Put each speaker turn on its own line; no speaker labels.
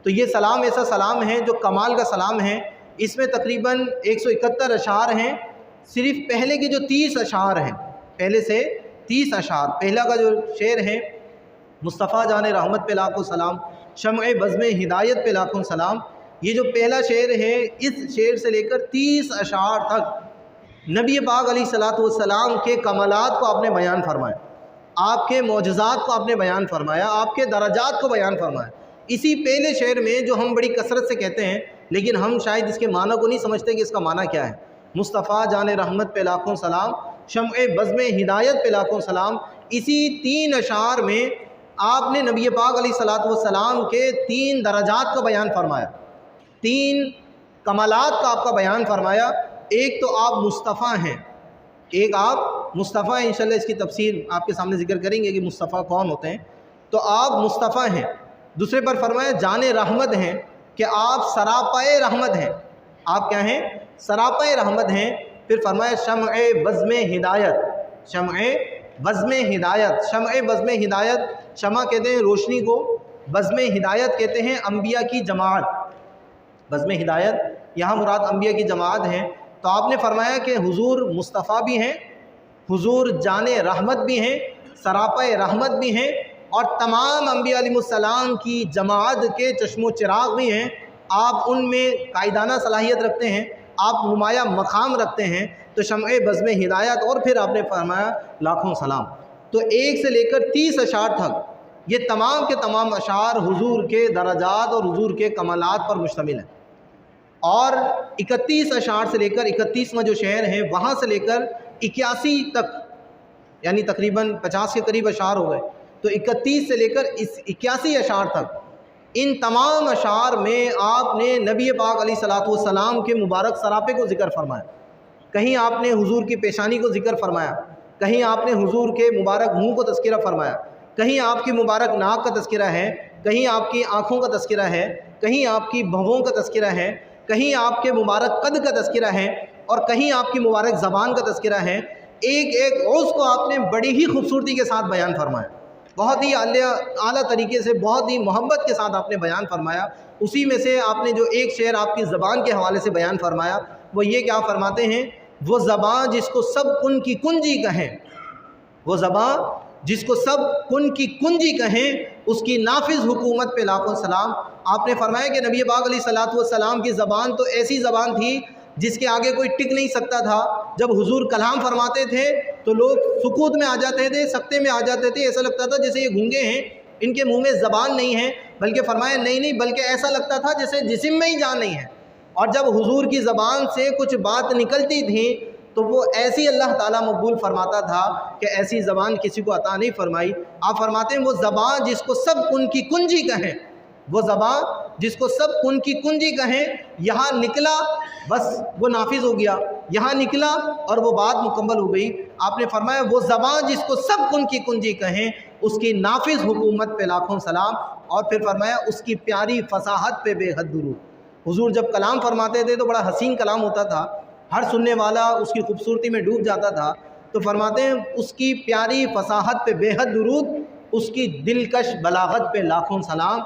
تو یہ سلام ایسا سلام ہے جو کمال کا سلام ہے۔ اس میں تقریباً 171 اشعار ہیں۔ صرف پہلے کے جو 30 اشعار ہیں، پہلے سے 30 اشعار، پہلا کا جو شعر ہے مصطفیٰ جان رحمت پہ لاکھوں سلام، شمع بزم ہدایت پہ لاکھوں سلام، یہ جو پہلا شعر ہے اس شعر سے لے کر 30 اشعار تک نبی پاک علیہ الصلوۃ والسلام کے کمالات کو آپ نے بیان فرمایا، آپ کے معجزات کو آپ نے بیان فرمایا، آپ کے درجات کو بیان فرمایا۔ اسی پہلے شعر میں جو ہم بڑی کثرت سے کہتے ہیں لیکن ہم شاید اس کے معنی کو نہیں سمجھتے کہ اس کا معنی کیا ہے، مصطفیٰ جان رحمت پہ لاکھوں سلام، شمع بزم ہدایت پہ لاکھوں سلام، اسی 3 اشعار میں آپ نے نبی پاک علیہ الصلوۃ والسلام کے 3 درجات کا بیان فرمایا، 3 کمالات کا آپ کا بیان فرمایا۔ ایک تو آپ مصطفیٰ ہیں، ایک آپ مصطفیٰ ہیں، انشاءاللہ اس کی تفسیر آپ کے سامنے ذکر کریں گے کہ مصطفیٰ کون ہوتے ہیں۔ تو آپ مصطفیٰ ہیں۔ دوسرے پر فرمایا جان رحمت ہیں کہ آپ سراپائے رحمت ہیں، آپ کیا ہیں؟ سراپائے رحمت ہیں۔ پھر فرمایا شمع بزم ہدایت، شمع بزم ہدایت، شمع بزم ہدایت، شمع کہتے ہیں روشنی کو، بزم ہدایت کہتے ہیں انبیاء کی جماعت، بزم ہدایت یہاں مراد انبیاء کی جماعت ہیں۔ تو آپ نے فرمایا کہ حضور مصطفیٰ بھی ہیں، حضور جان رحمت بھی ہیں، سراپائے رحمت بھی ہیں، اور تمام انبیاء علیہ السلام کی جماعت کے چشم و چراغ بھی ہیں۔ آپ ان میں قائدانہ صلاحیت رکھتے ہیں، آپ نمایاں مقام رکھتے ہیں۔ تو شمع بزم ہدایت، اور پھر آپ نے فرمایا لاکھوں سلام۔ تو 1 سے لے کر 30 اشعار تک یہ تمام کے تمام اشعار حضور کے درجات اور حضور کے کمالات پر مشتمل ہیں۔ اور 31 اشعار سے لے کر 31واں جو شعر ہے وہاں سے لے کر 81 تک، یعنی تقریباً 50 کے قریب اشعار ہو گئے، تو 31 سے لے کر 81 اشعار تک ان تمام اشعار میں آپ نے نبی پاک علیہ الصلوۃ والسلام کے مبارک سراپے کو ذکر فرمایا، کہیں آپ نے حضور کی پیشانی کو ذکر فرمایا، کہیں آپ نے حضور کے مبارک منہ کو تذکرہ فرمایا، کہیں آپ کی مبارک ناک کا تذکرہ ہے، کہیں آپ کی آنکھوں کا تذکرہ ہے، کہیں آپ کی بھووں کا تذکرہ ہے، کہیں آپ کے مبارک قد کا تذکرہ ہے، اور کہیں آپ کی مبارک زبان کا تذکرہ ہے۔ ایک ایک عضو کو آپ نے بڑی ہی خوبصورتی کے ساتھ بیان فرمایا، بہت ہی اعلیٰ طریقے سے، بہت ہی محبت کے ساتھ آپ نے بیان فرمایا۔ اسی میں سے آپ نے جو ایک شعر آپ کی زبان کے حوالے سے بیان فرمایا وہ یہ کہ آپ فرماتے ہیں وہ زبان جس کو سب کن کی کنجی کہیں، وہ زبان جس کو سب کن کی کنجی کہیں، اس کی نافذ حکومت پہ لاکھوں سلام۔ آپ نے فرمایا کہ نبی پاک علیہ الصلوۃ والسلام کی زبان تو ایسی زبان تھی جس کے آگے کوئی ٹک نہیں سکتا تھا۔ جب حضور کلام فرماتے تھے تو لوگ سکوت میں آ جاتے تھے، سکتے میں آ جاتے تھے، ایسا لگتا تھا جیسے یہ گونگے ہیں، ان کے منہ میں زبان نہیں ہے، بلکہ فرمایا نہیں، بلکہ ایسا لگتا تھا جیسے جسم میں ہی جان نہیں ہے۔ اور جب حضور کی زبان سے کچھ بات نکلتی تھی تو وہ ایسی اللہ تعالیٰ مقبول فرماتا تھا کہ ایسی زبان کسی کو عطا نہیں فرمائی۔ آپ فرماتے ہیں وہ زبان جس کو سب کن کی کنجی کہیں، وہ زبان جس کو سب کن کی کنجی کہیں، یہاں نکلا بس وہ نافذ ہو گیا، یہاں نکلا اور وہ بات مکمل ہو گئی۔ آپ نے فرمایا وہ زبان جس کو سب کن کی کنجی کہیں، اس کی نافذ حکومت پہ لاکھوں سلام، اور پھر فرمایا اس کی پیاری فصاحت پہ بے حد درود۔ حضور جب کلام فرماتے تھے تو بڑا حسین کلام ہوتا تھا، ہر سننے والا اس کی خوبصورتی میں ڈوب جاتا تھا۔ تو فرماتے ہیں اس کی پیاری فصاحت پہ بے حد درود، اس کی دلکش بلاغت پہ لاکھوں سلام۔